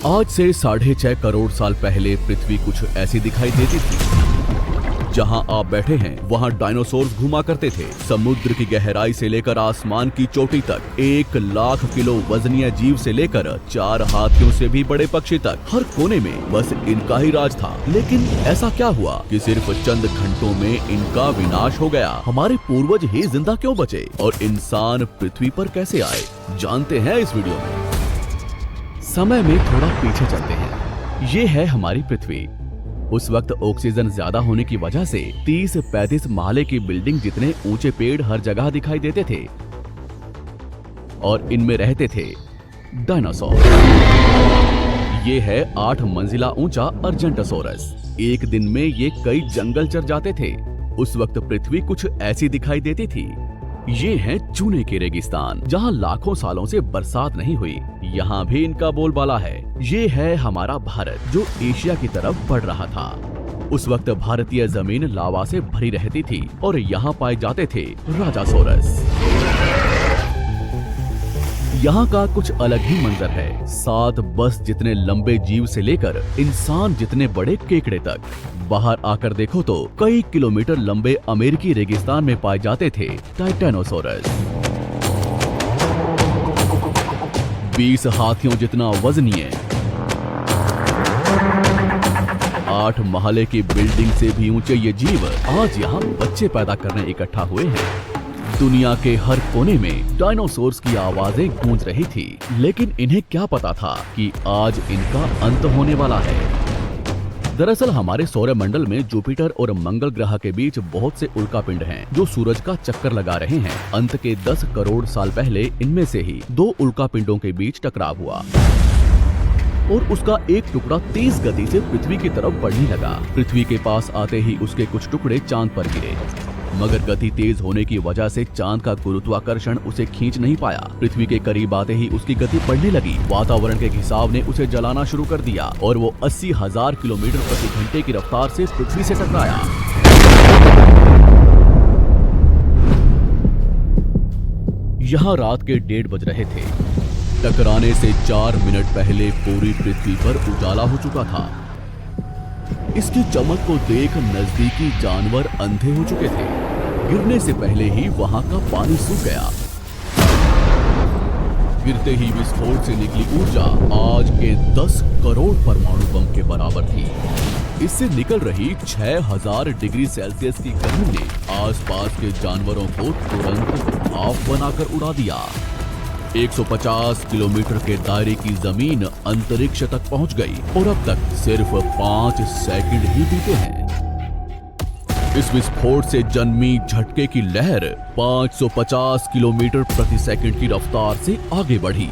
आज से 6.5 करोड़ साल पहले पृथ्वी कुछ ऐसी दिखाई देती थी। जहां आप बैठे हैं वहां डायनासोर्स घुमा करते थे। समुद्र की गहराई से लेकर आसमान की चोटी तक 1 लाख किलो वजनीय जीव से लेकर 4 हाथियों से भी बड़े पक्षी तक हर कोने में बस इनका ही राज था। लेकिन ऐसा क्या हुआ कि सिर्फ चंद घंटों में इनका विनाश हो गया? हमारे पूर्वज ही जिंदा क्यों बचे और इंसान पृथ्वी पर कैसे आए, जानते हैं इस वीडियो में। समय में थोड़ा पीछे चलते हैं। ये है हमारी पृथ्वी। उस वक्त ऑक्सीजन ज्यादा होने की वजह से 30-35 महले की बिल्डिंग जितने ऊंचे पेड़ हर जगह दिखाई देते थे और इनमें रहते थे डायनासोर। ये है 8 मंजिला ऊंचा अर्जेंटोसोरस। एक दिन में ये कई जंगल चर जाते थे। उस वक्त पृथ्वी कुछ ऐसी दिखाई देती थी। ये है चूने के रेगिस्तान, जहाँ लाखों सालों से बरसात नहीं हुई। यहाँ भी इनका बोलबाला है। ये है हमारा भारत, जो एशिया की तरफ बढ़ रहा था। उस वक्त भारतीय जमीन लावा से भरी रहती थी और यहाँ पाए जाते थे राजासोरस। यहाँ का कुछ अलग ही मंजर है। 7 बस जितने लंबे जीव से लेकर इंसान जितने बड़े केकड़े तक। बाहर आकर देखो तो कई किलोमीटर लंबे अमेरिकी रेगिस्तान में पाए जाते थे टाइटेनोसोरस। 20 हाथियों जितना वजनीय, 8 महले की बिल्डिंग से भी ऊंचे ये जीव आज यहाँ बच्चे पैदा करने इकट्ठा हुए हैं। दुनिया के हर कोने में डायनासोर्स की आवाजें गूंज रही थी, लेकिन इन्हें क्या पता था कि आज इनका अंत होने वाला है। दरअसल हमारे सौरमंडल में जुपिटर और मंगल ग्रह के बीच बहुत से उल्कापिंड हैं, जो सूरज का चक्कर लगा रहे हैं। अंत के 10 करोड़ साल पहले इनमें से ही 2 उल्कापिंडों के बीच टकराव हुआ और उसका एक टुकड़ा तेज गति से पृथ्वी की तरफ बढ़ने लगा। पृथ्वी के पास आते ही उसके कुछ टुकड़े चांद पर गिरे, मगर गति तेज होने की वजह से चांद का गुरुत्वाकर्षण उसे खींच नहीं पाया। पृथ्वी के करीब आते ही उसकी गति बढ़ने लगी। वातावरण के घिसाव ने उसे जलाना शुरू कर दिया और वो 80,000 किलोमीटर प्रति घंटे की रफ्तार से पृथ्वी से टकराया। यहाँ रात के 1:30 बज रहे थे। टकराने से 4 मिनट पहले पूरी पृथ्वी पर उजाला हो चुका था। इसकी चमक को देख नजदीकी जानवर अंधे हो चुके थे। गिरने से पहले ही वहां का पानी सूख गया। गिरते ही विस्फोट से निकली ऊर्जा आज के 10 करोड़ परमाणु बम के बराबर थी। इससे निकल रही 6000 डिग्री सेल्सियस की गर्मी ने आसपास के जानवरों को तुरंत भाप बनाकर उड़ा दिया। 150 किलोमीटर के दायरे की जमीन अंतरिक्ष तक पहुंच गई और अब तक सिर्फ 5 सेकंड ही बीते हैं। इस विस्फोट से जन्मी झटके की लहर 550 किलोमीटर प्रति सेकंड की रफ्तार से आगे बढ़ी।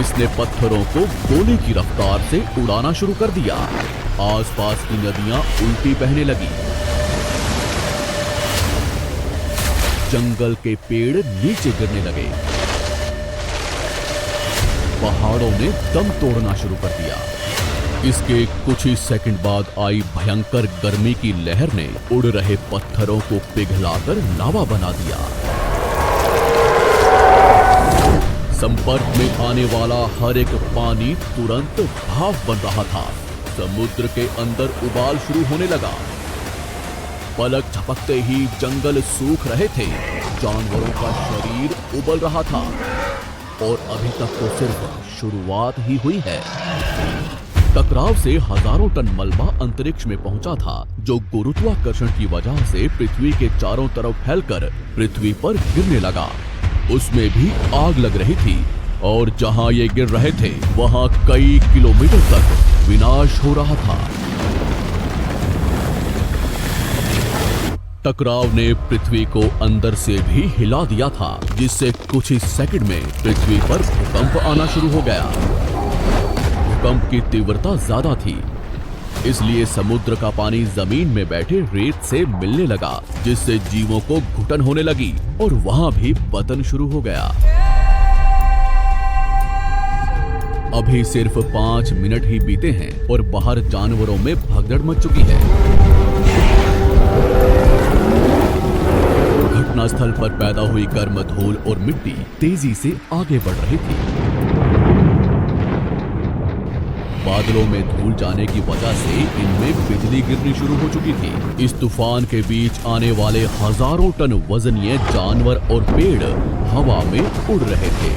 इसने पत्थरों को गोले की रफ्तार से उड़ाना शुरू कर दिया। आसपास की नदियां उल्टी बहने लगी। जंगल के पेड़ नीचे गिरने लगे। पहाड़ों ने दम तोड़ना शुरू कर दिया। इसके कुछ ही सेकंड बाद आई भयंकर गर्मी की लहर ने उड़ रहे पत्थरों को पिघलाकर लावा बना दिया। संपर्क में आने वाला हर एक पानी तुरंत भाप बन रहा था। समुद्र के अंदर उबाल शुरू होने लगा। पलक झपकते ही जंगल सूख रहे थे। जानवरों का शरीर उबल रहा था और अभी तक तो सिर्फ शुरुआत ही हुई है। टकराव से हजारों टन मलबा अंतरिक्ष में पहुंचा था, जो गुरुत्वाकर्षण की वजह से पृथ्वी के चारों तरफ फैलकर पृथ्वी पर गिरने लगा। उसमें भी आग लग रही थी और जहां ये गिर रहे थे वहां कई किलोमीटर तक विनाश हो रहा था। टकराव ने पृथ्वी को अंदर से भी हिला दिया था, जिससे कुछ ही सेकंड में पृथ्वी पर भूकंप आना शुरू हो गया। भूकंप की तीव्रता ज्यादा थी, इसलिए समुद्र का पानी जमीन में बैठे रेत से मिलने लगा, जिससे जीवों को घुटन होने लगी और वहां भी पतन शुरू हो गया। अभी सिर्फ 5 मिनट ही बीते हैं और बाहर जानवरों में भगदड़ मच चुकी है। घटना घटनास्थल पर पैदा हुई गर्म धूल और मिट्टी तेजी से आगे बढ़ रही थी। बादलों में धूल जाने की वजह से इनमें बिजली गिरनी शुरू हो चुकी थी। इस तूफान के बीच आने वाले हजारों टन वजनीय जानवर और पेड़ हवा में उड़ रहे थे।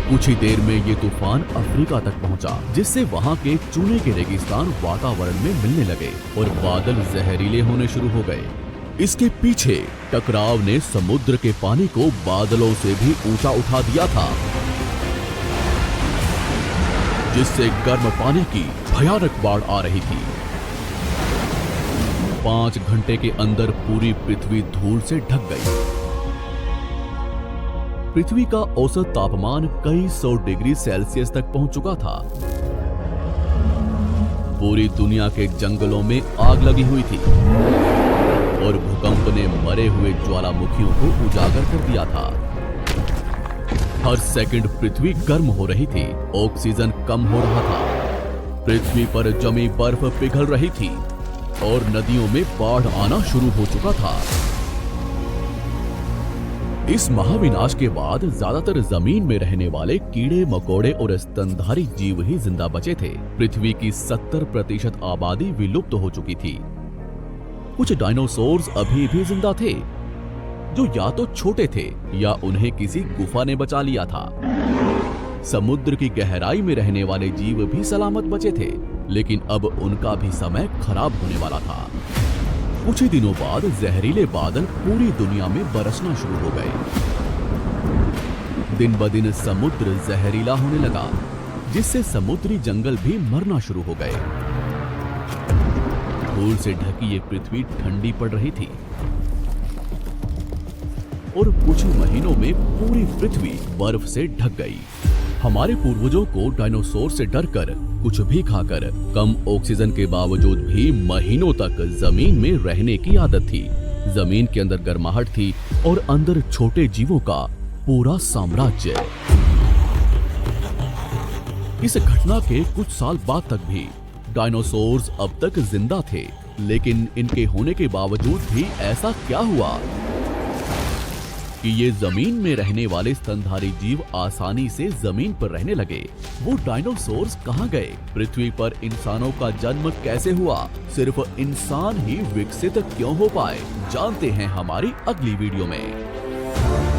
कुछ ही देर में ये तूफान अफ्रीका तक पहुंचा, जिससे वहां के चूने के रेगिस्तान वातावरण में मिलने लगे और बादल जहरीले होने शुरू हो गए। इसके पीछे टकराव ने समुद्र के पानी को बादलों से भी ऊंचा उठा दिया था, जिससे गर्म पानी की भयानक बाढ़ आ रही थी। 5 घंटे के अंदर पूरी पृथ्वी धूल से ढक गई। पृथ्वी का औसत तापमान कई 100 डिग्री सेल्सियस तक पहुंच चुका था। पूरी दुनिया के जंगलों में आग लगी हुई थी और भूकंप ने मरे हुए ज्वालामुखियों को उजागर कर दिया था। हर सेकंड पृथ्वी गर्म हो रही थी, ऑक्सीजन कम हो रहा था, पृथ्वी पर जमी बर्फ पिघल रही थी और नदियों में बाढ़ आना शुरू हो चुका था। इस महाविनाश के बाद ज्यादातर जमीन में रहने वाले कीड़े मकोड़े और स्तनधारी जीव ही जिंदा बचे थे। पृथ्वी की 70% आबादी विलुप्त हो चुकी थी। कुछ डायनासोर्स अभी भी जिंदा थे, जो या तो छोटे थे या उन्हें किसी गुफा ने बचा लिया था। समुद्र की गहराई में रहने वाले जीव भी सलामत बचे थे, लेकिन अब उनका भी समय खराब होने वाला था। कुछ ही दिनों बाद जहरीले बादल पूरी दुनिया में बरसना शुरू हो गए। दिन ब दिन समुद्र जहरीला होने लगा, जिससे समुद्री जंगल भी मरना शुरू हो गए। धूल से ढकी ये पृथ्वी ठंडी पड़ रही थी और कुछ महीनों में पूरी पृथ्वी बर्फ से ढक गई। हमारे पूर्वजों को डायनासोर से डरकर, कुछ भी खाकर, कम ऑक्सीजन के बावजूद भी महीनों तक जमीन में रहने की आदत थी। जमीन के अंदर गर्माहट थी और अंदर छोटे जीवों का पूरा साम्राज्य। इस घटना के कुछ साल बाद तक भी डायनासोर्स अब तक जिंदा थे, लेकिन इनके होने के बावजूद भी ऐसा क्या हुआ कि ये जमीन में रहने वाले स्तनधारी जीव आसानी से जमीन पर रहने लगे? वो डायनासोर्स कहाँ गए? पृथ्वी पर इंसानों का जन्म कैसे हुआ? सिर्फ इंसान ही विकसित क्यों हो पाए? जानते हैं हमारी अगली वीडियो में।